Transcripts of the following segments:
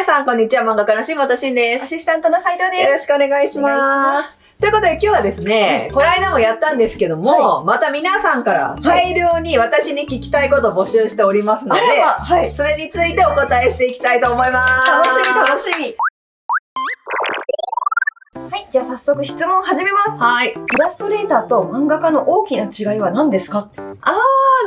さん、こんにちは。漫画家の新本慎です。アシスタントの斉藤です。よろしくお願いします。ということで今日はですね、この間もやったんですけども、また皆さんから大量に私に聞きたいことを募集しておりますので、それについてお答えしていきたいと思います。楽しみ楽しみ。はい、じゃあ早速質問始めます。はい。イラストレーターと漫画家の大きな違いは何ですか？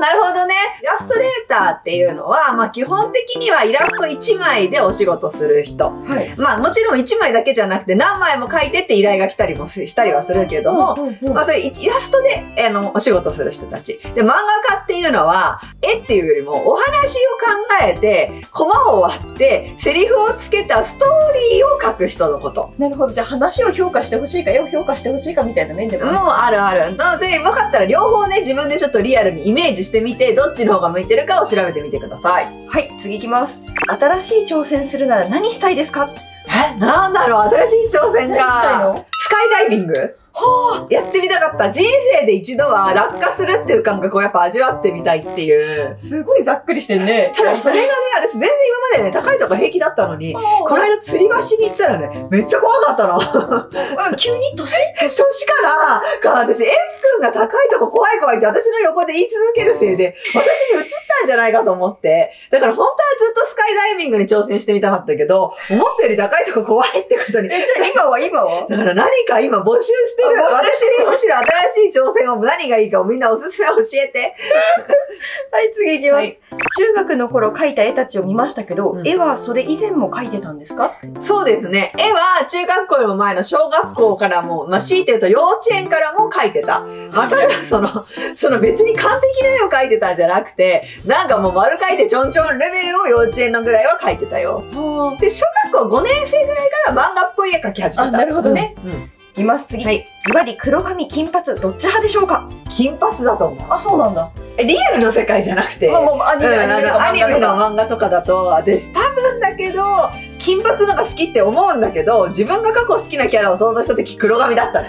なるほどね。イラストレーターっていうのは、基本的にはイラスト1枚でお仕事する人。はい。もちろん1枚だけじゃなくて何枚も描いてって依頼が来たりもしたりはするけども、それイラストでお仕事する人たち。で、漫画家っていうのは、絵っていうよりもお話を考えて、コマを割って、セリフをつけたストーリーを書く人のこと。なるほど。じゃあ話を評価してほしいか、絵を評価してほしいかみたいな面でもあるある。なので、分かったら両方ね、自分でちょっとリアルにイメージしてみて、どっちの方が向いてるかを調べてみてください。はい、次いきます。新しい挑戦するなら何したいですか？なんだろう、新しい挑戦か。何したいの？スカイダイビング？やってみたかった。人生で一度は落下するっていう感覚をやっぱ味わってみたいっていう。すごいざっくりしてんね。ただそれがね、私全然今までね、高いとこ平気だったのに、この間吊り橋に行ったらね、めっちゃ怖かったの。急に年から私、S 君が高いとこ怖い怖いって私の横で言い続けるせいで、私に移ったんじゃないかと思って。だから本当はずっとスカイダイビングに挑戦してみたかったけど、思ったより高いとこ怖いってことに。じゃあ今はだから何か今募集してる。私にむしろ新しい挑戦を何がいいかをみんなおすすめ教えて。はい、次いきます。中学の頃描いた絵たちを見ましたけど、絵はそれ以前も描いてたんですか？そうですね。絵は中学校よりも前の小学校からも、強いて言うと幼稚園からも描いてた。ただその別に完璧な絵を描いてたんじゃなくて、なんかもう丸描いてちょんちょんレベルを幼稚園のぐらいは描いてたよ。で、小学校5年生ぐらいから漫画っぽい絵描き始めた。なるほどね。いきます、次。はい。ズバリ黒髪、金髪、どっち派でしょうか？金髪だと思う。そうなんだ。リアルの世界じゃなくて、アニメの漫画とかだと、私多分だけど、金髪のが好きって思うんだけど、自分が過去好きなキャラを想像した時黒髪だった。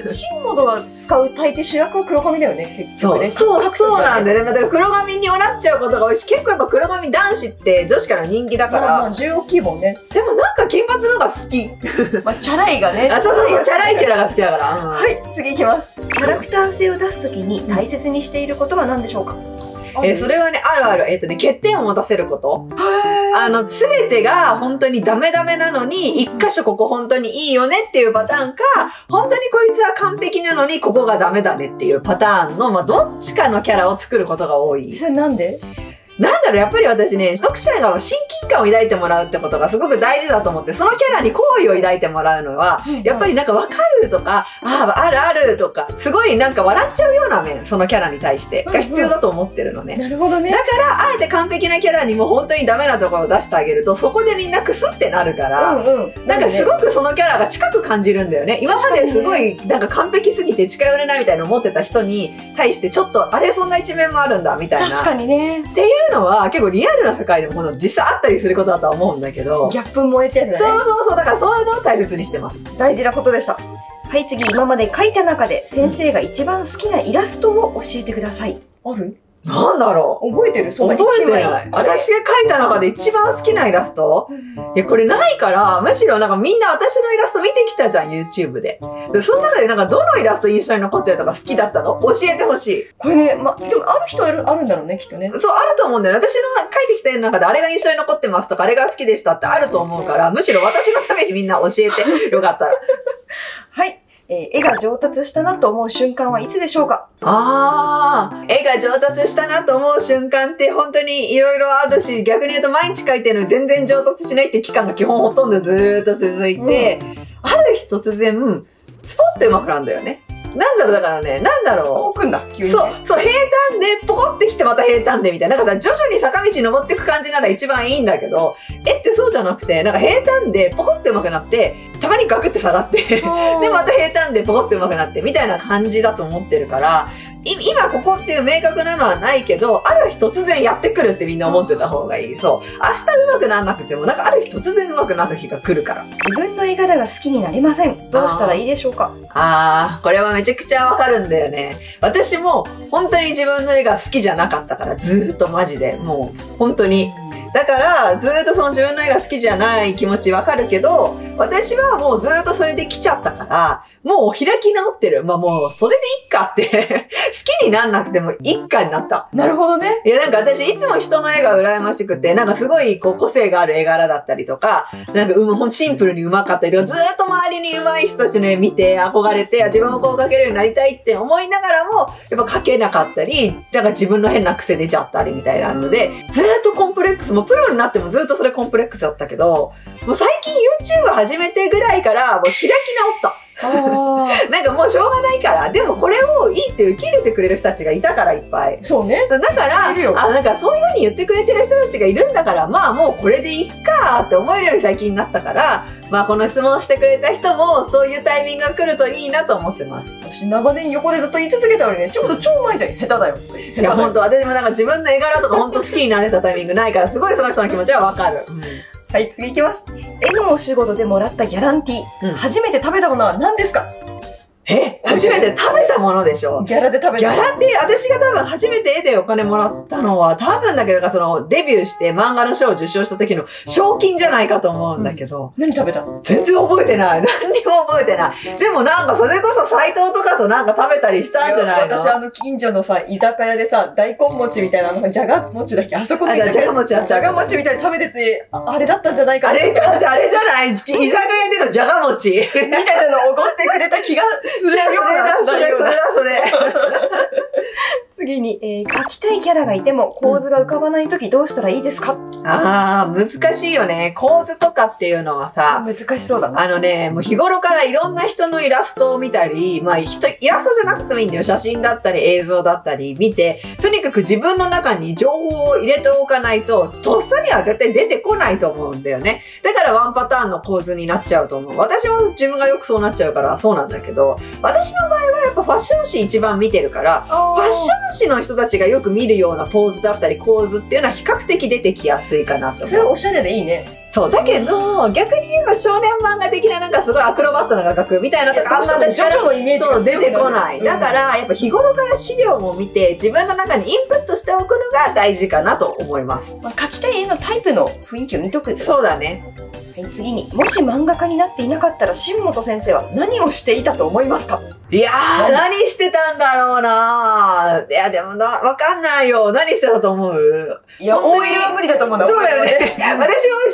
新モードが使う大抵主役は黒髪だよね、結局ね。そうなんだよね。だから黒髪になっちゃうことが多いし、結構やっぱ黒髪男子って女子から人気だから。需要大きいもんね。でもなんか金髪のが好き。チャラいがね。そう、チャラいキャラが好きだから。はい、次いきます。キャラクター性を出すときに大切にしていることは何でしょうか？それはね、ある。欠点を持たせること。すべてが本当にダメなのに、一箇所ここ本当にいいよねっていうパターンか、本当にこいつは完璧なのにここがダメだねっていうパターンの、どっちかのキャラを作ることが多い。それなんで？やっぱり私ね、読者が親近感を抱いてもらうってことがすごく大事だと思って、そのキャラに好意を抱いてもらうのは、やっぱりなんかわかるとか、あるとか、すごいなんか笑っちゃうような面、そのキャラに対してが必要だと思ってるのね。なるほどね。だから、あえて完璧なキャラにも本当にダメなところを出してあげると、そこでみんなクスってなるから、なんかすごくそのキャラが近く感じるんだよね。今まですごいなんか完璧すぎて近寄れないみたいな思ってた人に対してちょっと、あれそんな一面もあるんだみたいな。確かにね。っていうのは結構リアルな世界でも実際あったりすることだとは思うんだけど。ギャップ燃えてるんだね。そう。だからそういうのを大切にしてます。大事なことでした。はい、次。今まで描いた中で先生が一番好きなイラストを教えてください。ある？なんだろう？覚えてる？覚えてない。私が描いた中で一番好きなイラスト？いや、これないから、むしろなんかみんな私のイラスト見てきたじゃん、YouTube で。その中でなんかどのイラスト印象に残ってるとか好きだったの？教えてほしい。これね、でもある人あるんだろうね、きっとね。そう、あると思うんだよね。私の描いてきた絵の中であれが印象に残ってますとか、あれが好きでしたってあると思うから、むしろ私のためにみんな教えて、よかったら。はい。絵が上達したなと思う瞬間はいつでしょうか？絵が上達したなと思う瞬間って本当にいろいろあるし、逆に言うと毎日描いてるのに全然上達しないって期間が基本ほとんどずーっと続いて、ある日突然、スポッて上手くなるんだよね。だからね、こうくんだ、急に、ね。そう、平坦でポコってきてまた平坦でみたいな。なんかさ、徐々に坂道登っていく感じなら一番いいんだけど、絵ってそうじゃなくて、なんか平坦でポコって上手くなって、たまにガクって下がって、で、また平坦でポコって上手くなって、みたいな感じだと思ってるから、今ここっていう明確なのはないけど、ある日突然やってくるってみんな思ってた方がいい。そう。明日上手くならなくても、なんかある日突然上手くなる日が来るから。自分の絵柄が好きになれません。どうしたらいいでしょうか？これはめちゃくちゃわかるんだよね。私も本当に自分の絵が好きじゃなかったから、ずーっとマジで、もう本当に。だからずっとその自分の絵が好きじゃない気持ちわかるけど、私はもうずっとそれで来ちゃったから、もう開き直ってる。まあもうそれでいっかって好きになんなくてもいっかになった。なるほどね。いやなんか私いつも人の絵が羨ましくて、なんかすごいこう個性がある絵柄だったりとか、なんかほんとシンプルに上手かったりとか、ずーっと周りに上手い人たちの絵見て憧れて、自分もこう描けるようになりたいって思いながらも、やっぱ描けなかったり、だから自分の変な癖出ちゃったりみたいなので、ずーっとコンプレックス、もうプロになってもずっとそれコンプレックスだったけど、もう最近 YouTube 始めてぐらいからもう開き直った。なんかもうしょうがないから、でもこれをいいって受け入れてくれる人たちがいたからいっぱい。そうね。だから、なんかそういう風に言ってくれてる人たちがいるんだから、まあもうこれでいいかって思えるように最近になったから、まあこの質問してくれた人もそういうタイミングが来るといいなと思ってます。私長年横でずっと言い続けたのにね、仕事超うまいじゃん。下手だよ。いや本当私もなんか自分の絵柄とか本当好きになれたタイミングないから、すごいその人の気持ちはわかる。はい、次いきます。絵のお仕事でもらったギャランティー。初めて食べたものは何ですか？初めて食べたものでしょ？ギャラで食べた。ギャラって私が多分初めて絵でお金もらったのは多分だけど、そのデビューして漫画の賞を受賞した時の賞金じゃないかと思うんだけど。何食べたの？全然覚えてない。何にも覚えてない。でもなんかそれこそ斎藤とかとなんか食べたりしたんじゃないの？私近所のさ、居酒屋でさ、大根餅みたいなのがじゃが餅だっけ？あそこにじゃが餅みたいに食べてて、あれだったんじゃないかな。あれじゃない。居酒屋でのじゃが餅みたいなのをおごってくれた気がするような。それ。次に、描きたいキャラがいても構図が浮かばないときどうしたらいいですか？難しいよね。構図とかっていうのはさ、難しそうだな。もう日頃からいろんな人のイラストを見たり、まあイラストじゃなくてもいいんだよ。写真だったり映像だったり見て、とにかく自分の中に情報を入れておかないと、とっさには絶対出てこないと思うんだよね。だからワンパターンの構図になっちゃうと思う。私も自分がよくそうなっちゃうからそうなんだけど、私の場合はやっぱファッション誌一番見てるから、ファッション誌の人たちがよく見るようなポーズだったり構図っていうのは比較的出てきやすいかなと思う。それはおしゃれでいいね。そう。だけど、逆に言えば少年漫画的ななんかすごいアクロバットな画角みたいなとかあんま私からのイメージが出てこない。だから、やっぱ日頃から資料も見て自分の中にインプットしておくのが大事かなと思います。描きたい絵のタイプの雰囲気を見とく。そうだね。はい、次に、もし漫画家になっていなかったら、新本先生は何をしていたと思いますか？いやー、何してたんだろうなー。いや、でもわかんないよ。何してたと思う？いや、OL は無理だと思うんだ。そうだよね。私も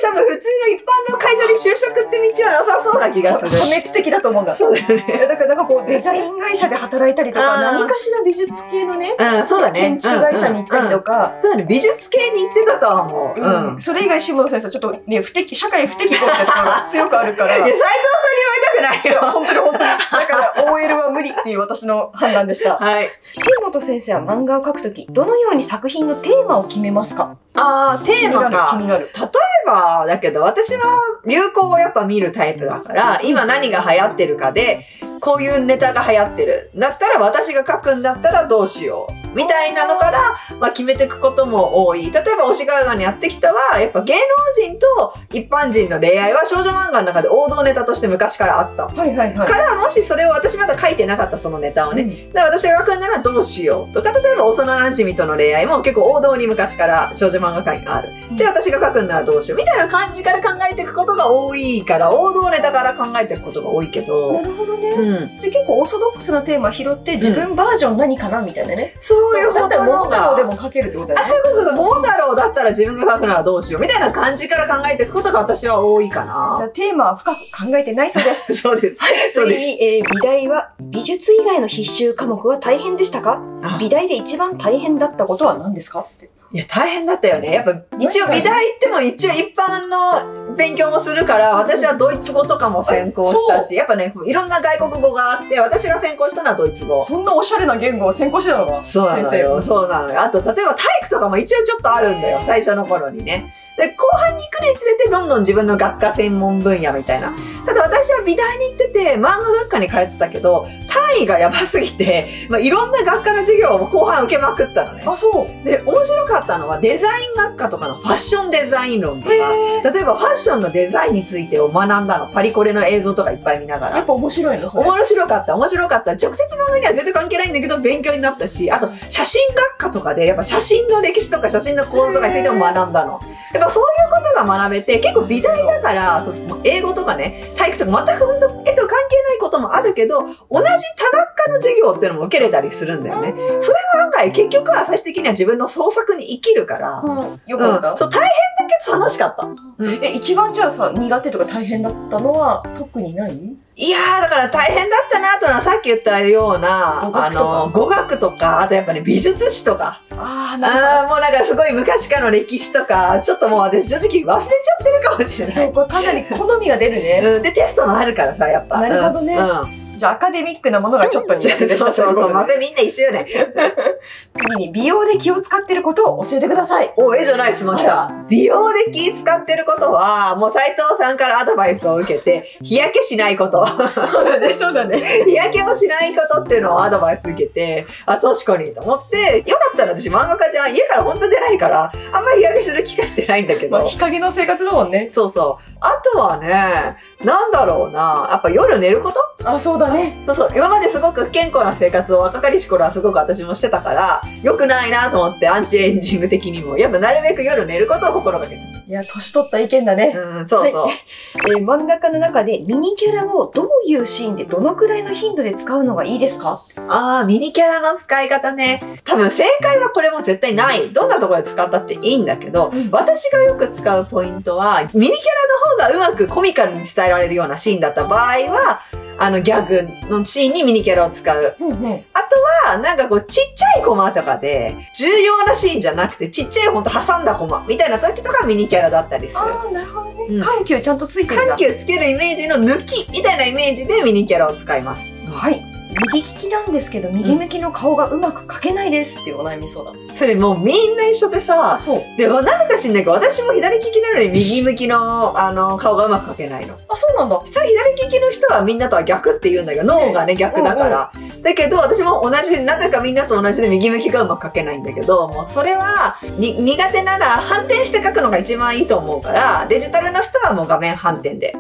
多分普通の一般の会社に就職って道はなさそうな気がする。破滅的だと思うんだ。そうだよね。だからなんかこう、デザイン会社で働いたりとか、何かしら美術系のね、そうだね。建築会社に行ったりとか。そうだね。美術系に行ってたとは思う。それ以外、新本先生、ちょっとね、社会不適合なところが強くあるから。いや、斉藤さんに言われたくないよ。本当に。だから、OL は無理っていう私の判断でした。はい。新本先生は漫画を描くとき、どのように作品のテーマを決めますか？テーマか。気になる。例えば、だけど私は流行をやっぱ見るタイプだから、今何が流行ってるかで、こういうネタが流行ってる。だったら私が書くんだったらどうしよう。みたいなのから、まあ決めていくことも多い。例えば、推しガーガーにやってきたは、やっぱ芸能人と一般人の恋愛は少女漫画の中で王道ネタとして昔からあった。から、もしそれを私まだ書いてなかったそのネタをね。だから私が書くんならどうしよう。とか、例えば幼馴染との恋愛も結構王道に昔から少女漫画界にある。じゃあ私が書くんならどうしよう。みたいな感じから考えていくことが多いから、王道ネタから考えていくことが多いけど。なるほどね。じゃあ結構オーソドックスなテーマ拾って自分バージョン何かなみたいなね。そういうことが。桃太郎でも書けるってことだよね。そういうこと。桃太郎だったら自分が書くならどうしよう。みたいな感じから考えていくことが私は多いかな。じゃあテーマは深く考えてないそうです。そうです。次に、美大は美術以外の必修科目は大変でしたか？美大で一番大変だったことは何ですか？いや、大変だったよね。やっぱ、一応美大行っても一応一般の勉強もするから、私はドイツ語とかも専攻したし、やっぱね、いろんな外国語があって、私が専攻したのはドイツ語。そんなおしゃれな言語を専攻してたのか？そうなのよ。そうなのよ。あと、例えば体育とかも一応ちょっとあるんだよ。最初の頃にね。で、後半に行くにつれてどんどん自分の学科専門分野みたいな。ただ私は美大に行ってて、漫画学科に通ってたけど、単位がやばすぎて、いろんな学科の授業を後半受けまくったのね。あ、そう。で、面白かったのはデザイン学科とかのファッションデザイン論とか、例えばファッションのデザインについてを学んだの。パリコレの映像とかいっぱい見ながら。やっぱ面白いの？面白かった、面白かった。直接漫画には全然関係ないんだけど、勉強になったし、あと、写真学科とかで、やっぱ写真の歴史とか写真の構造とかについても学んだの。やっぱそういうことが学べて、結構美大だから、英語とかね、体育とか全く本当、関係ないこともあるけど、同じ多学科の授業っていうのも受けれたりするんだよね。それは案外、結局は最終的には自分の創作に生きるから、よかった。そう、大変だけど楽しかった。一番じゃあさ、苦手とか大変だったのは特にない？いやー、だから大変だったなとはさっき言ったような、語学とか、あとやっぱり美術史とか。もうなんかすごい昔からの歴史とか、ちょっともう私正直忘れちゃってるかもしれない。そう、これかなり好みが出るね。で、テストもあるからさ、やっぱ。なるほどね。じゃあアカデミックなものがちょっと苦手でした。そうそう、まぜみんな一緒よね。次に美容で気を使ってることを教えてください。お、じゃない質問来た。美容で気使ってることは、もう斉藤さんからアドバイスを受けて、日焼けしないこと。そうだね、そうだね。日焼けをしないことっていうのをアドバイス受けて、あ、確かにと思って、よかったら私漫画家じゃん。家からほんと出ないから、あんまり日焼けする機会ってないんだけど。日陰の生活だもんね。そうそう。あとはね、なんだろうな。やっぱ夜寝ること？あ、そうだね。そうそう。今まですごく不健康な生活を若かりし頃はすごく私もしてたから、良くないなと思ってアンチエイジング的にも。やっぱなるべく夜寝ることを心がけて。いや、年取った意見だね。そうそう。漫画家の中でミニキャラをどういうシーンでどのくらいの頻度で使うのがいいですか？ミニキャラの使い方ね。多分正解はこれも絶対ない。どんなところで使ったっていいんだけど、私がよく使うポイントは、ミニキャラの方がうまくコミカルに伝えられるようなシーンだった場合は、ギャグのシーンにミニキャラを使う。あとは、なんかこう、ちっちゃいコマとかで、重要なシーンじゃなくて、ちっちゃいほんと挟んだコマみたいな時とかミニキャラだったりする。なるほどね。緩急ちゃんとついてるんだ。緩急つけるイメージの抜きみたいなイメージでミニキャラを使います。はい。右利きなんですけど、右向きの顔がうまく描けないですっていうお悩み相談。それもうみんな一緒でさ、でもなんか知んないけど、私も左利きなのに右向きの、顔がうまく描けないの。あ、そうなんだ。普通左利きの人はみんなとは逆って言うんだけど、脳がね、逆だから。だけど、私も同じ、なぜかみんなと同じで右向きがうまく描けないんだけど、もうそれは、苦手なら反転して描くのが一番いいと思うから、デジタルの人はもう画面反転で。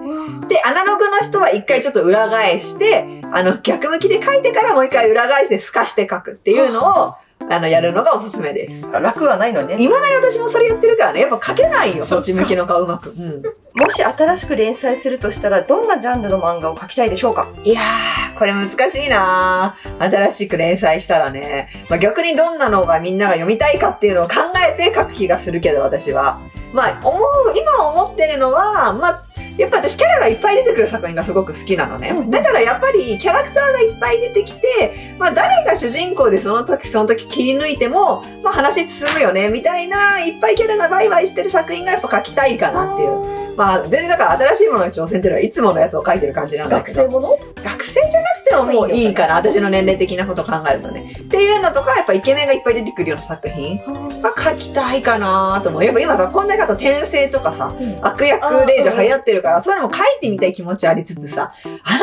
で、アナログの人は一回ちょっと裏返して、逆向きで描いてからもう一回裏返して透かして描くっていうのを、やるのがおすすめです。楽はないのね。未だに私もそれやってるからね。やっぱ描けないよ、そっち向きの顔うまく。もし新しく連載するとしたら、どんなジャンルの漫画を描きたいでしょうか？いやー、これ難しいなー。新しく連載したらね。逆にどんなのがみんなが読みたいかっていうのを考えて描く気がするけど、私は。今思ってるのは、やっぱ私キャラがいっぱい出てくる作品がすごく好きなのね。だからやっぱりキャラクターがいっぱい出てきて、誰が主人公でその時切り抜いても、話進むよね、みたいな、いっぱいキャラがバイバイしてる作品がやっぱ描きたいかなっていう。全然だから新しいものに挑戦っていうのはいつものやつを描いてる感じなんだけど。学生もの？学生じゃなくてももういいかな。私の年齢的なこと考えるとね。っていうのとか、やっぱイケメンがいっぱい出てくるような作品は描きたいかなと思う。やっぱ今さ、こんな方転生とかさ、悪役令嬢流行ってるから、そういうのも描いてみたい気持ちありつつさ、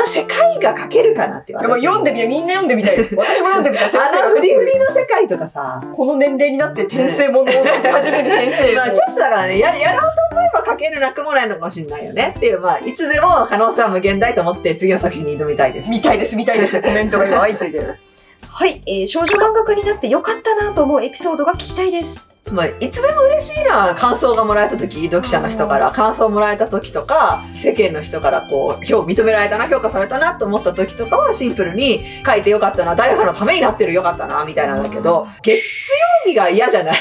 世界が描けるかなって言われて。読んでみよう。みんな読んでみたい。私も読んでみたい。フリフリの世界とかさ、この年齢になって転生ものを描き始める先生。ちょっとだからね、やろうと思えば描けるなくもないのかもしれないよね。っていう、いつでも可能性は無限大と思って次の作品に挑みたいです。見たいです。コメントが今相次いでる。はい、少女漫画家になってよかったなと思うエピソードが聞きたいです。いつでも嬉しいな。感想がもらえた時、読者の人から感想もらえた時とか、世間の人から認められたな、評価されたなと思った時とかはシンプルに書いてよかったな、誰かのためになってるよかったな、みたいなんだけど、月曜日が嫌じゃない？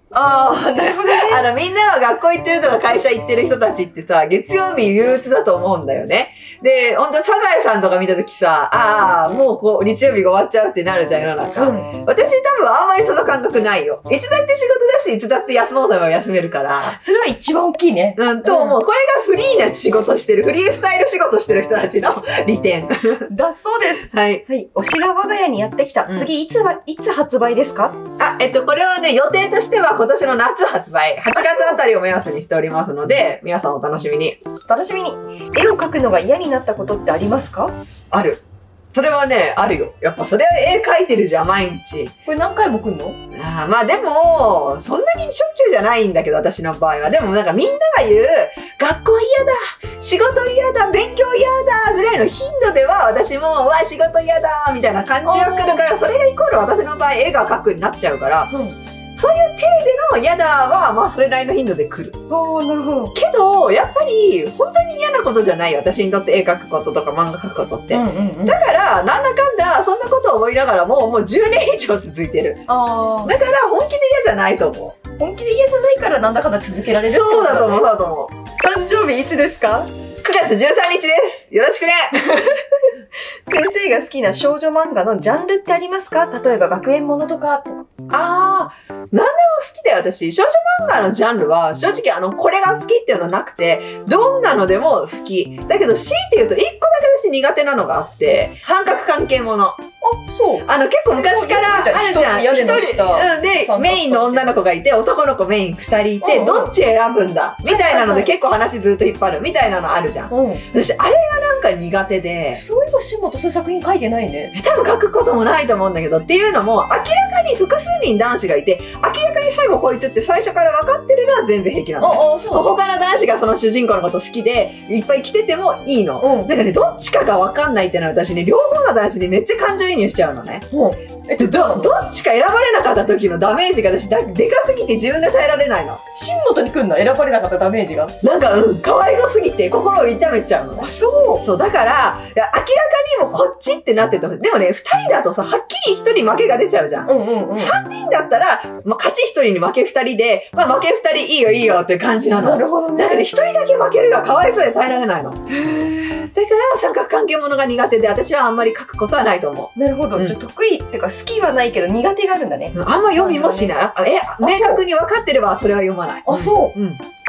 なるほどね。みんなは学校行ってるとか会社行ってる人たちってさ、月曜日憂鬱だと思うんだよね。で、ほんと、サザエさんとか見たときさ、もう日曜日が終わっちゃうってなるじゃん、世の中。私多分あんまりその感覚ないよ。いつだって仕事だし、いつだって休もうと思えば休めるから。それは一番大きいね。と思う。これがフリーな仕事してる、フリースタイル仕事してる人たちの利点。だそうです。はい。推しが我が家にやってきた。次、いつ発売ですか？これはね、予定としては今年の夏発売。8月あたりを目安にしておりますので、皆さんお楽しみに。絵を描くのが嫌になったことってありますか？ある。それはね、あるよ。やっぱそれは絵描いてるじゃん、毎日。これ何回も来んの？まあでも、そんなにしょっちゅうじゃないんだけど、私の場合は。でもなんかみんなが言う、学校嫌だ、仕事嫌だ、勉強嫌だ、ぐらいの頻度では、私も、うわ、仕事嫌だ、みたいな感じが来るから、それがイコール私の場合、絵が描くになっちゃうから、そういう体での嫌だは、まあそれなりの頻度で来る。ああ、なるほど。けど、やっぱり、本当に嫌なことじゃないよ。私にとって絵描くこととか漫画描くことって。だから、なんだかんだ、そんなことを思いながらも、もう10年以上続いてる。だから、本気で嫌じゃないと思う。本気で嫌じゃないから、なんだかんだ続けられるってことだね。そうだと思う、そうだと思う。誕生日いつですか？ 9月13日です。よろしくね。先生が好きな少女漫画のジャンルってありますか？例えば学園ものとか。何でも好きだよ、私。少女漫画のジャンルは、正直これが好きっていうのなくて、どんなのでも好き。だけど、強いて言うと、1個だけ私苦手なのがあって、三角関係もの。そう。結構昔からあるじゃん。一人で、メインの女の子がいて、男の子メイン2人いて、どっち選ぶんだみたいなので結構話ずっと引っ張るみたいなのあるじゃん。私、あれがなんか苦手で。そういえば下本そういう作品書いてないね。多分書くこともないと思うんだけど、っていうのも、明らかに複数人男子がいて、明らかに最後こいつって最初から分かってるのは全然平気なのね。他の男子がその主人公のこと好きで、いっぱい来ててもいいの。なんかね、どっちかが分かんないってのは私ね、両方の男子にめっちゃ感情移入しちゃうのね。どっちか選ばれなかった時のダメージが私でかすぎて自分が耐えられないの。新本に来んの？選ばれなかったダメージが。なんか、かわいそうすぎて心を痛めちゃうの。そう、だから、明らかにもこっちってなってても、でもね、2人だとさ、はっきり1人負けが出ちゃうじゃん。3人だったら、勝ち1人に負け2人で、まあ負け2人いいよいいよっていう感じなの。なるほどね。だから1人だけ負けるがかわいそうで耐えられないの。だから三角関係ものが苦手で、私はあんまり書くことはないと思う。なるほど。じゃあ得意っていうか好きはないけど苦手があるんだね。あんま読みもしない。明確に分かってればそれは読まない。あ、そう。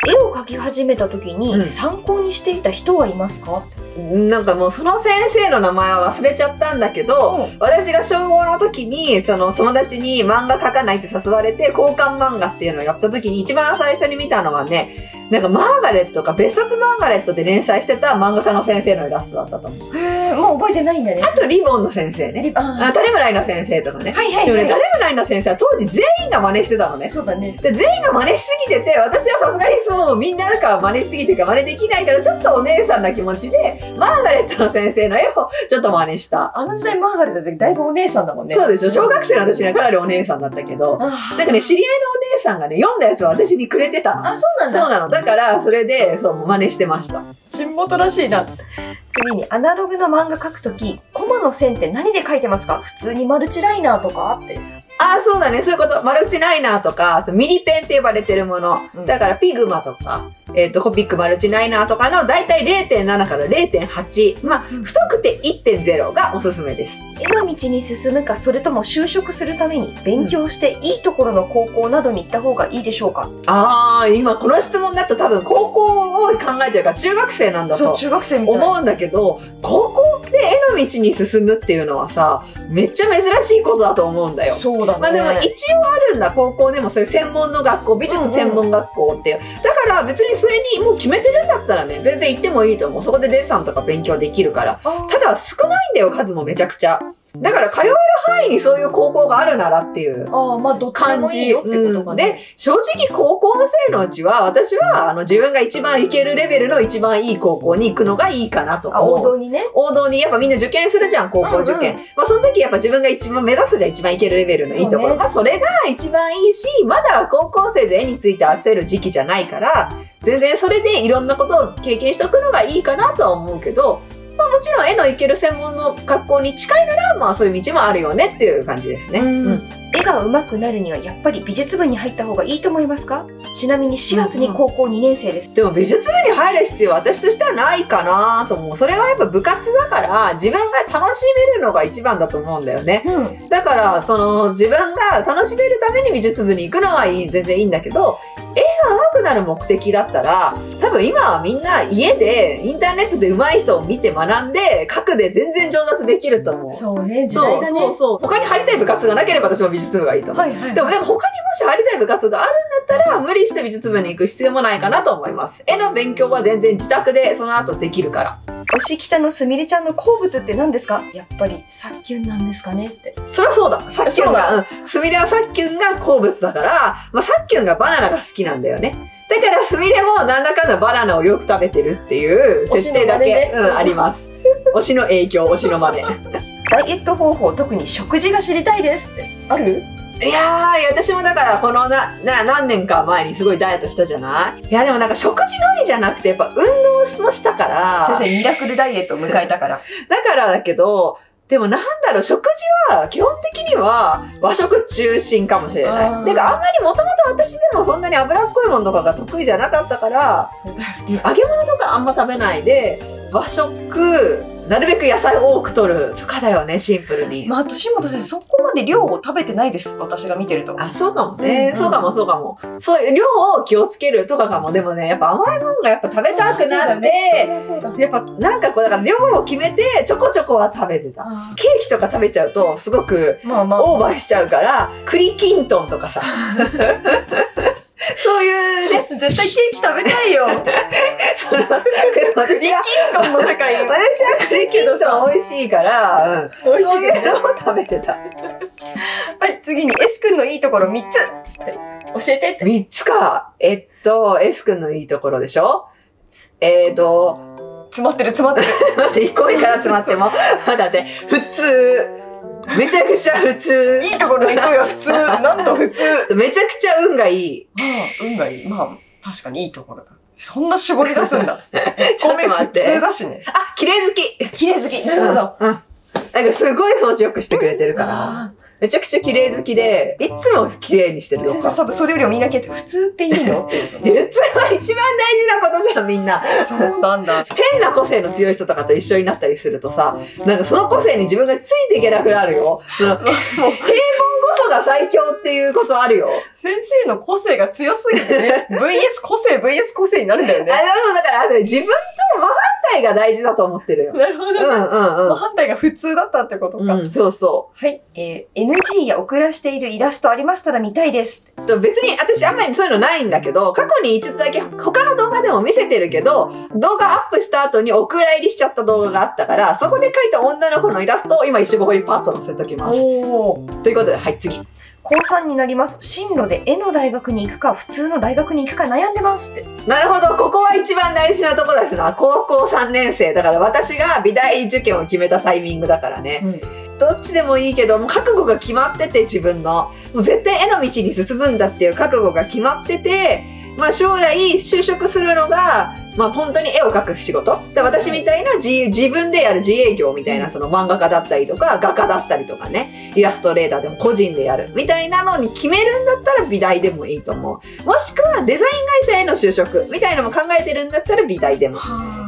絵を描き始めた時に参考にしていた人はいますか？なんかもうその先生の名前は忘れちゃったんだけど、私が小5の時にその友達に漫画描かないって誘われて交換漫画っていうのをやった時に一番最初に見たのはね、なんかマーガレットか別冊マーガレットで連載してた漫画家の先生のイラストだったと思う。もう覚えてないんだね。あとリボンの先生ね。種村の先生とかね。でもね、種村の先生は当時全員が真似してたのね。そうだね。で、全員が真似しすぎてて、私はさすがにそう、みんななんか真似しすぎてるか真似できないから、ちょっとお姉さんな気持ちで、マーガレットの先生の絵をちょっと真似した。あの時代マーガレットってだいぶお姉さんだもんね。そうでしょ。小学生の私にはかなりお姉さんだったけど、なんかね、知り合いのお姉さんがね、読んだやつを私にくれてたの。あ、そうなんだ。そうなの。だから、それで、そう、真似してました。新元らしいな。次に、アナログの漫画描くとき、コマの線って何で描いてますか？普通にマルチライナーとかって。ああ、そうだね。そういうこと。マルチライナーとか、ミリペンって呼ばれてるもの。だから、ピグマとか、コピックマルチライナーとかの、だいたい 0.7 から 0.8。まあ、太くて 1.0 がおすすめです。絵の道に進むか、それとも就職するために勉強していいところの高校などに行った方がいいでしょうか？ああ、今この質問だと多分高校を考えてるから中学生なんだと思うんだけど、高校で絵の道に進むっていうのはさ、めっちゃ珍しいことだと思うんだよ。そうだね。まあでも一応あるんだ、高校でもそういう専門の学校、美術専門学校っていう。だから別にそれにもう決めてるんだったらね、全然行ってもいいと思う。そこでデッサンとか勉強できるから。ただ少ないんだよ、数もめちゃくちゃ。だから通える範囲にそういう高校があるならっていう感じで、正直高校生のうちは私は自分が一番行けるレベルの一番いい高校に行くのがいいかなと思う。王道にね。王道にやっぱみんな受験するじゃん、高校受験。まあその時やっぱ自分が一番目指すじゃん、一番行けるレベルのいいところ。まあそれが一番いいし、まだ高校生じゃ絵について焦る時期じゃないから、全然それでいろんなことを経験しておくのがいいかなとは思うけど、まあもちろん絵のいける専門の学校に近いなら、まあそういう道もあるよねっていう感じですね。絵が上手くなるにはやっぱり美術部に入った方がいいと思いますか？ちなみに4月に高校2年生です。でも美術部に入る必要は私としてはないかなと思う。それはやっぱ部活だから自分が楽しめるのが一番だと思うんだよね。だから自分が楽しめるために美術部に行くのは全然いいんだけど、絵が上手くなる目的だったら、多分今はみんな家でインターネットで上手い人を見て学んで、書くで全然上達できると思う。そうね、時代だね。そう。他に入りたい部活がなければ私も美術部がいいと思う。でも他にもし入りたいい部活があるんだったら、無理して美術部に行く必要もないかなと思います。絵の勉強は全然自宅でその後できるから。押北のすみれちゃんの好物って何ですか？やっぱりサッキュンなんですかねって。そりゃそうだ。サッキュンが、すみれはサッキュンが好物だから、まあ、サッキュンがバナナが好きなんだよね。だからすみれもなんだかんだバナナをよく食べてるっていう設定だけ、あります。推しの影響、推しの真似。ダイエット方法、特に食事が知りたいですって。ある？いやー、私もだからこの何年か前にすごいダイエットしたじゃない？いやでもなんか食事のみじゃなくてやっぱ運動もしたから。先生、ミラクルダイエットを迎えたから。だからだけど、でもなんだろう、食事は基本的には和食中心かもしれない。てかあんまりもともと私でもそんなに脂っこいものとかが得意じゃなかったから、揚げ物とかあんま食べないで、和食、なるべく野菜を多く取るとかだよね、シンプルに。まあ、あと、新本先生、そこまで量を食べてないです。私が見てると。あ、そうかもね。そうかも、そうかも。そういう量を気をつけるとかかも。でもね、やっぱ甘いもんがやっぱ食べたくなって、やっぱなんかこう、だから量を決めてちょこちょこは食べてた。ケーキとか食べちゃうと、すごくオーバーしちゃうから、栗きんとんとかさ。そういうね。絶対ケーキ食べたいよ。私は、栗きんとんの世界。私は栗きんとん美味しいから、美味しいそういうのを食べてた。はい、次に S 君のいいところ3つ。教えてって。3つか。S 君のいいところでしょ？詰まってる。待って、1個目から詰まっても。だって、普通。めちゃくちゃ普通。いいところの行くよ、普通。なんと普通。めちゃくちゃ運がいい。運がいい。まあ、確かにいいところだ。そんな絞り出すんだ。ちょっと待って。普通だしね。あ、綺麗好き。綺麗好き。なるほど。なんかすごい掃除よくしてくれてるから。めちゃくちゃ綺麗好きで、いつも綺麗にしてる。先生、多分それよりもみんな普通っていいの？普通は一番大事なことじゃん、みんな。そうなんだ。変な個性の強い人とかと一緒になったりするとさ、なんかその個性に自分がついていけなくなるよ。もう平凡こそが最強っていうことあるよ。先生の個性が強すぎてね、VS 個性になるんだよね。だから自分と真反対が大事だと思ってるよ。なるほど。真反対が普通だったってことか。そうそう。はい。NG や送らしているイラストありましたら見たいです。別に私あんまりそういうのないんだけど、過去にちょっとだけ他の動画でも見せてるけど、動画アップした後にお蔵入りしちゃった動画があったから、そこで描いた女の子のイラストを今一緒ここにパッと載せときます。ということで、はい、次。高3になります。進路で絵の大学に行くか、普通の大学に行くか悩んでますって。なるほど。ここは一番大事なとこですな。高校3年生。だから私が美大受験を決めたタイミングだからね。どっちでもいいけど、もう覚悟が決まってて、自分の。もう絶対絵の道に進むんだっていう覚悟が決まってて、まあ将来就職するのが、まあ本当に絵を描く仕事。で私みたいな自分でやる自営業みたいなその漫画家だったりとか画家だったりとかね、イラストレーターでも個人でやるみたいなのに決めるんだったら美大でもいいと思う。もしくはデザイン会社への就職みたいなのも考えてるんだったら美大でも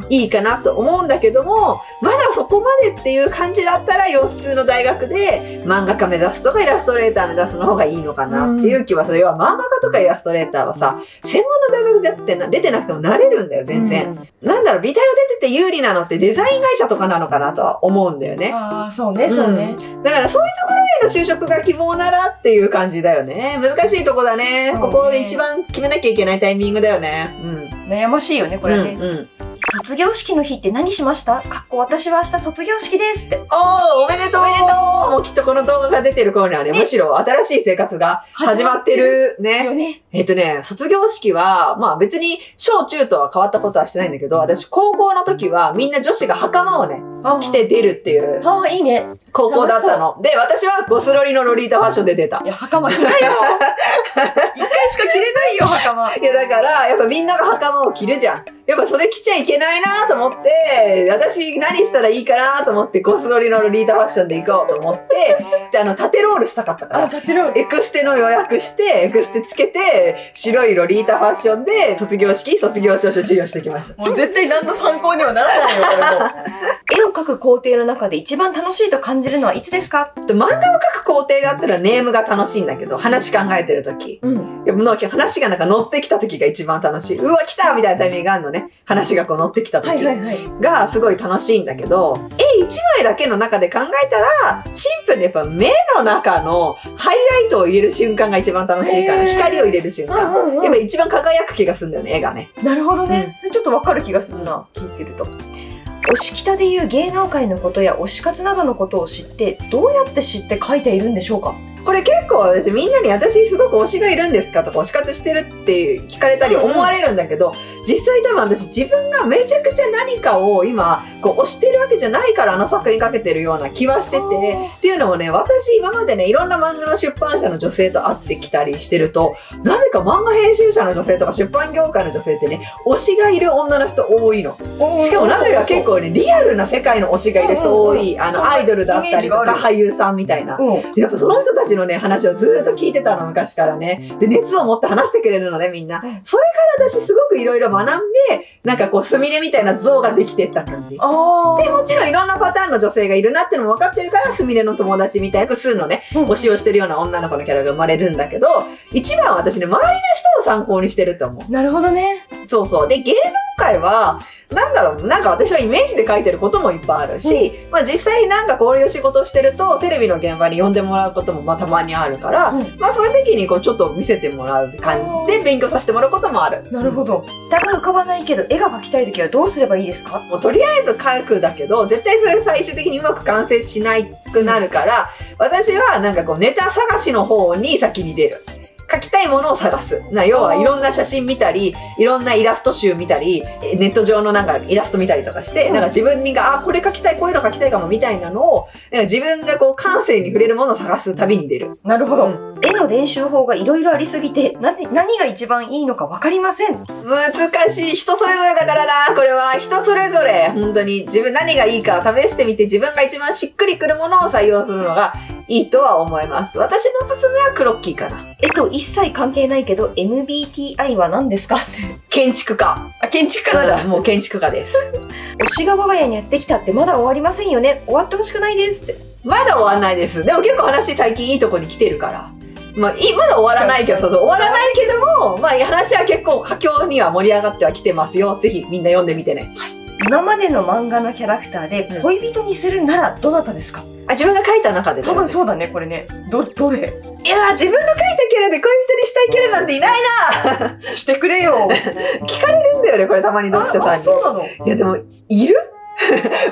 いいかなと思うんだけども、まだそこまでっていう感じだったら普通の大学で漫画家目指すとかイラストレーター目指すの方がいいのかなっていう気はする。要は漫画家とかイラストレーターはさ、専門の大学で出てなくてもなれるんだよ、全然。なんだろう、美大を出てて有利なのってデザイン会社とかなのかなとは思うんだよね。ああ、そうね、そうね。だからそういうところへの就職が希望ならっていう感じだよね。難しいとこだね。ここで一番決めなきゃいけないタイミングだよね。悩ましいよね、これね。卒業式の日って何しました？私は明日卒業式ですって。おー、おめでとう。もうきっとこの動画が出てる頃にはね、むしろ新しい生活が始まってるね。卒業式は、まあ別に小中とは変わったことはしてないんだけど、私高校の時はみんな女子が袴をね、着て出るっていう。ああ、いいね。高校だったの。で、私はゴスロリのロリータファッションで出た。いや、袴着ないよ。一回しか着れないよ、袴。いや、だから、やっぱみんなが袴を着るじゃん。やっぱそれ着ちゃいけないなと思って、私何したらいいかなと思って、ゴスロリのロリータファッションで行こうと思って、で、縦ロールしたかったから、エクステの予約して、エクステつけて、白いロリータファッションで、卒業式、卒業証書授業してきました。もう絶対何の参考にはならないよ、これも。絵を描く工程の中で一番楽しいと感じるのはいつですか？漫画を描く工程だったらネームが楽しいんだけど、話考えてる時。話がなんか乗ってきた時が一番楽しい。うわ、来たみたいなタイミングがあるのね。話がこう乗ってきた時がすごい楽しいんだけど、絵一枚だけの中で考えたら、シンプルにやっぱ目の中のハイライトを入れる瞬間が一番楽しいから、光を入れる瞬間。やっぱ一番輝く気がするんだよね、絵がね。なるほどね。ちょっとわかる気がするな、聞いてると。推しキタでいう芸能界のことや推し活などのことを知って、どうやって知って書いているんでしょうか？これ結構私みんなに私すごく推しがいるんですかとか推し活してるって聞かれたり思われるんだけど、実際多分私自分がめちゃくちゃ何かを今こう推してるわけじゃないからあの作品かけてるような気はしてて、っていうのもね、私今までねいろんな漫画の出版社の女性と会ってきたりしてると、なぜか漫画編集者の女性とか出版業界の女性ってね、推しがいる女の人多いの。しかもなぜか結構ねリアルな世界の推しがいる人多い、アイドルだったりとか俳優さんみたいな、やっぱその人たちのね話をずっと聞いてたの、昔からね。で、熱を持って話してくれるのね、みんな。それから私すごくいろいろ学んで、なんかこう、スミレみたいな像ができてった感じ。で、もちろんいろんなパターンの女性がいるなってのも分かってるから、スミレの友達みたいな複数のね、推しをしてるような女の子のキャラが生まれるんだけど、一番私ね、周りの人を参考にしてると思う。なるほどね。そうそう。で、芸能界は、なんだろう、なんか私はイメージで書いてることもいっぱいあるし、まあ実際なんかこういう仕事をしてると、テレビの現場に呼んでもらうこともまあたまにあるから、まあそういう時にこうちょっと見せてもらう感じで勉強させてもらうこともある。なるほど。歌が浮かばないけど、絵が描きたい時はどうすればいいですか？もうとりあえず描くだけど、絶対それ最終的にうまく完成しなくなるから、私はなんかこうネタ探しの方に先に出る。描きたいものを探す。要はいろんな写真見たり、いろんなイラスト集見たり、ネット上のなんかイラスト見たりとかして、なんか自分が、これ描きたい、こういうの描きたいかもみたいなのを、なんか自分がこう感性に触れるものを探す旅に出る。なるほど。絵の練習法がいろいろありすぎて、何が一番いいのかわかりません。難しい。人それぞれだからな。これは人それぞれ。本当に自分何がいいか試してみて、自分が一番しっくりくるものを採用するのがいいとは思います。私のおすすめはクロッキーかな。絵と一切関係ないけど MBTI は何ですか？建築家。建築家だ。もう建築家です。推しが我が家にやってきたってまだ終わりませんよね。終わってほしくないですって。まだ終わんないです。でも結構話最近いいとこに来てるから。まだ終わらないけど、終わらないけども、まあ話は結構佳境には盛り上がってはきてますよ。ぜひみんな読んでみてね。今までの漫画のキャラクターで恋人にするならどなたですか？自分が描いた中で多分そうだね、これね。どれ？いや自分の描いたキャラで恋人にしたいキャラなんていないなしてくれよ聞かれるんだよね、これたまに読者さんに。そうなの？いやでも、いる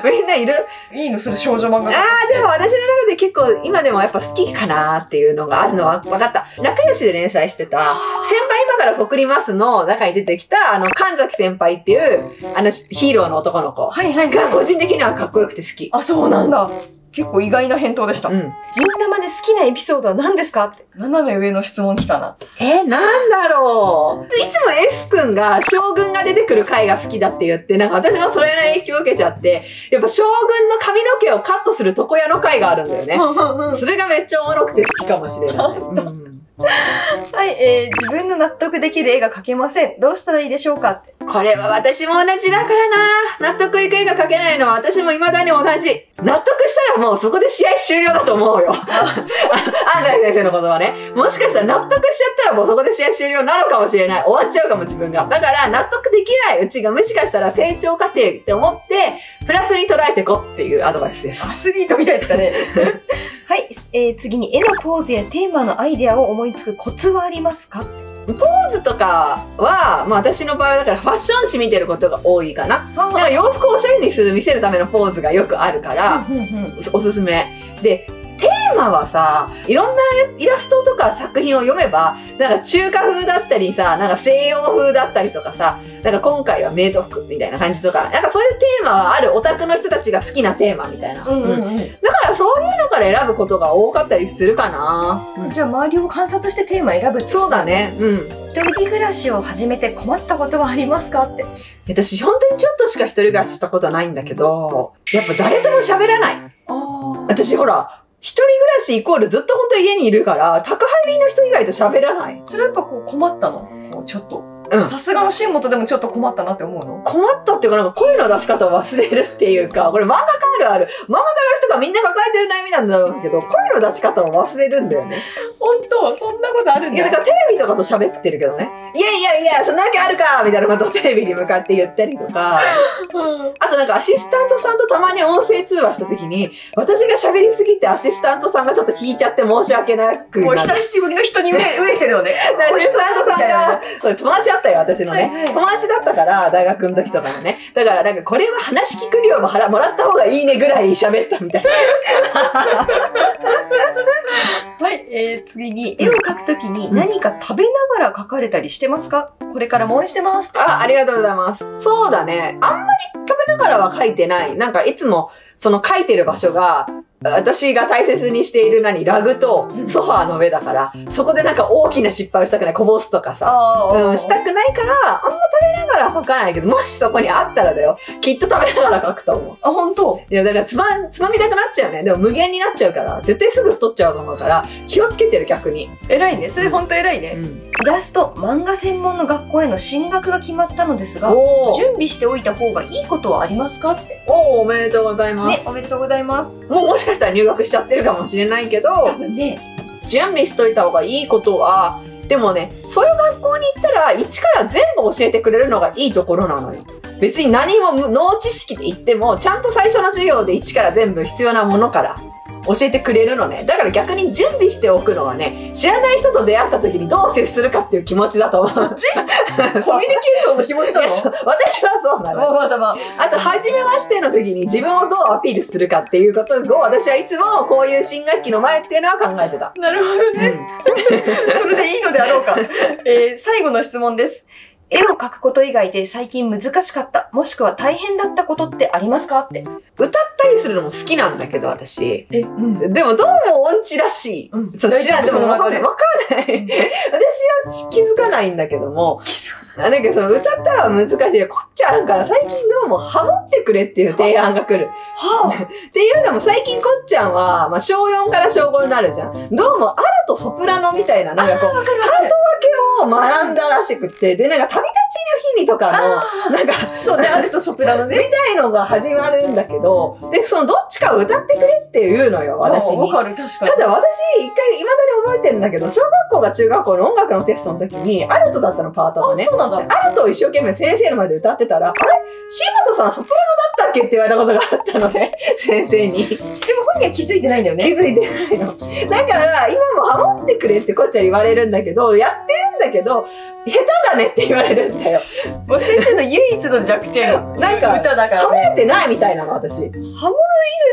みんないる？いいの？それ少女漫画。でも私の中で結構今でもやっぱ好きかなっていうのがあるのは分かった。仲良しで連載してた、先輩今から告りますの中に出てきた、神崎先輩っていう、ヒーローの男の子が個人的にはかっこよくて好き。あ、そうなんだ。結構意外な返答でした。銀玉で好きなエピソードは何ですかって。斜め上の質問来たな。なんだろう。いつも S 君が将軍が出てくる回が好きだって言って、なんか私もそれの影響を受けちゃって、やっぱ将軍の髪の毛をカットする床屋の回があるんだよね。それがめっちゃおもろくて好きかもしれない。はい、自分の納得できる絵が描けません。どうしたらいいでしょうかって。これは私も同じだからな。納得いく絵が描けないのは私も未だに同じ。納得したらもうそこで試合終了だと思うよ。安西先生の言葉ね。もしかしたら納得しちゃったらもうそこで試合終了なのかもしれない。終わっちゃうかも自分が。だから納得できないうちがもしかしたら成長過程って思って、プラスに捉えてこっていうアドバイスです。アスリートみたいだったね。はい、次に絵のポーズやテーマのアイデアを思いつくコツはありますか？ポーズとかは、まあ私の場合はだからファッション誌見てることが多いかな。だから洋服をおしゃれに見せるためのポーズがよくあるから、おすすめ。で、テーマはさ、いろんなイラストとか作品を読めば、なんか中華風だったりさ、なんか西洋風だったりとかさ、なんか今回はメイド服みたいな感じとか、なんかそういうテーマはあるオタクの人たちが好きなテーマみたいな。だからそういうのから選ぶことが多かったりするかな。じゃあ周りを観察してテーマ選ぶって。そうだね。一人暮らしを始めて困ったことはありますかって。私本当にちょっとしか一人暮らししたことないんだけど、やっぱ誰とも喋らない。私ほら、一人暮らしイコールずっと本当に家にいるから、宅配便の人以外と喋らない。それはやっぱこう困ったの？ちょっと。さすがの新本でもちょっと困ったなって思うの？困ったっていうか、なんか声の出し方を忘れるっていうか、これ漫画家あるある。漫画家の人がみんな抱えてる悩みなんだろうけど、声の出し方を忘れるんだよね。ほんとそんなことあるんだ。いや、だからテレビとかと喋ってるけどね。いやいやいや、そんなわけあるかみたいなことをテレビに向かって言ったりとか。あとなんかアシスタントさんとたまに音声通話した時に、私が喋りすぎてアシスタントさんがちょっと引いちゃって申し訳なくなる。もう久しぶりの人に飢えてるよね。アシスタントさんが、そう、友達あったよ、私のね。友達だったから、大学の時とかにね。だからなんかこれは話聞く量ももらった方がいいねぐらい喋ったみたいな。はい、次に、絵を描くときに何か食べながら描かれたりしてますか？これからも応援してます。ありがとうございます。そうだね。あんまり食べながらは描いてない。なんかいつも、その描いてる場所が、私が大切にしているラグとソファーの上だから、そこでなんか大きな失敗をしたくない、こぼすとかさ、したくないから、あんま食べながら描かないけど、もしそこにあったらだよ、きっと食べながら描くと思う。あ、ほんと？いや、だからつまみたくなっちゃうね。でも無限になっちゃうから、絶対すぐ太っちゃうと思うから、気をつけてる逆に。偉いね。それほんと偉いね。イラスト、漫画専門の学校への進学が決まったのですが、準備しておいた方がいいことはありますかって。おめでとうございます。ね、おめでとうございます。もしかしたら入学しちゃってるかもしれないけど、多分ね、準備しといた方がいいことは、でもね、そういう学校に行ったら、一から全部教えてくれるのがいいところなのよ。別に何も脳知識で言っても、ちゃんと最初の授業で一から全部必要なものから教えてくれるのね。だから逆に準備しておくのはね、知らない人と出会った時にどう接するかっていう気持ちだと思う。そっちコミュニケーションの気持ちなの？私はそうなの。あと、初めましての時に自分をどうアピールするかっていうことを私はいつもこういう新学期の前っていうのは考えてた。なるほどね。それでいいのであろうか。最後の質問です。絵を描くこと以外で最近難しかった、もしくは大変だったことってありますかって。歌ったりするのも好きなんだけど、私。でもどうも音痴らしい。知らん、でもわかんない。私は気づかないんだけども。なんかその歌ったら難しい。こっちゃんから最近どうもハモってくれっていう提案が来る。っていうのも最近こっちゃんは、小4から小5になるじゃん。どうもアルトソプラノみたいな、なんかこう、ハート分けを学んだらしくって、で、なんか旅立ちの日にとかの、なんか、そうね、アルトソプラノね。みたいのが始まるんだけど、で、そのどっちかを歌ってくれって言うのよ、私に。わかる、確かに。ただ私、一回未だに覚えてるんだけど、小学校が中学校の音楽のテストの時に、アルトだったの、パートがね。アルトを一生懸命先生の前で歌ってたら、あれ柴田さんソプラノだったっけって言われたことがあったのね、先生に。でも本人は気づいてないんだよね。気づいてないの。だから、今もハモってくれってこっちは言われるんだけど、やってるんだけど、下手だねって言われるんだよ。もう先生の唯一の弱点。なんか、歌だから、ハモれてないみたいなの、私。ハモる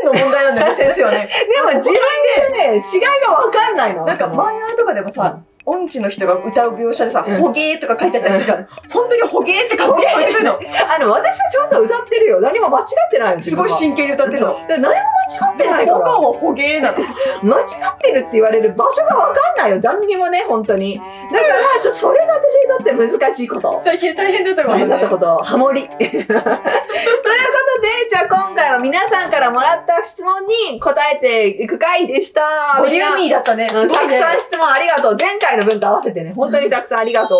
以前の問題なんだよね、先生はね。でも自分でね、違いがわかんないの。なんか漫画とかでもさ、音痴の人が歌う描写でさ、ほげーとか書いてあったりするじゃん。本当にほげーって書いてあるの。私はちゃんと歌ってるよ。何も間違ってないの。すごい真剣に歌ってるの。何も間違ってないから。他はほげーなの。間違ってるって言われる場所がわかんないよ。何にもね、本当に。だから、ちょっとそれが私にとって難しいこと。最近大変だったこと。大変だったこと。ハモリ。ということで、じゃあ今回は皆さんからもらった質問に答えていく回でした。ボリューミーだったね。たくさん質問ありがとう。前回の分と合わせてね、本当にたくさんありがとう。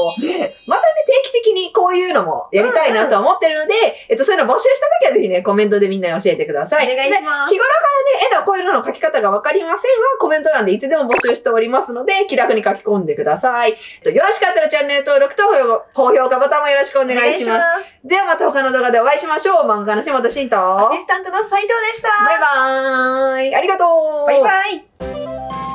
またね、定期的にこういうのもやりたいなと思ってるので、そういうの募集した時はぜひね、コメントでみんなに教えてください。お願いします。日頃からね、絵のこういうのの描き方がわかりませんは、コメント欄でいつでも募集しておりますので、気楽に書き込んでください。よろしかったらチャンネル登録と高評価ボタンもよろしくお願いします。ではまた他の動画でお会いしましょう。漫画家の下本慎と、アシスタントの斉藤でした。バイバーイ。ありがとう。バイバイ。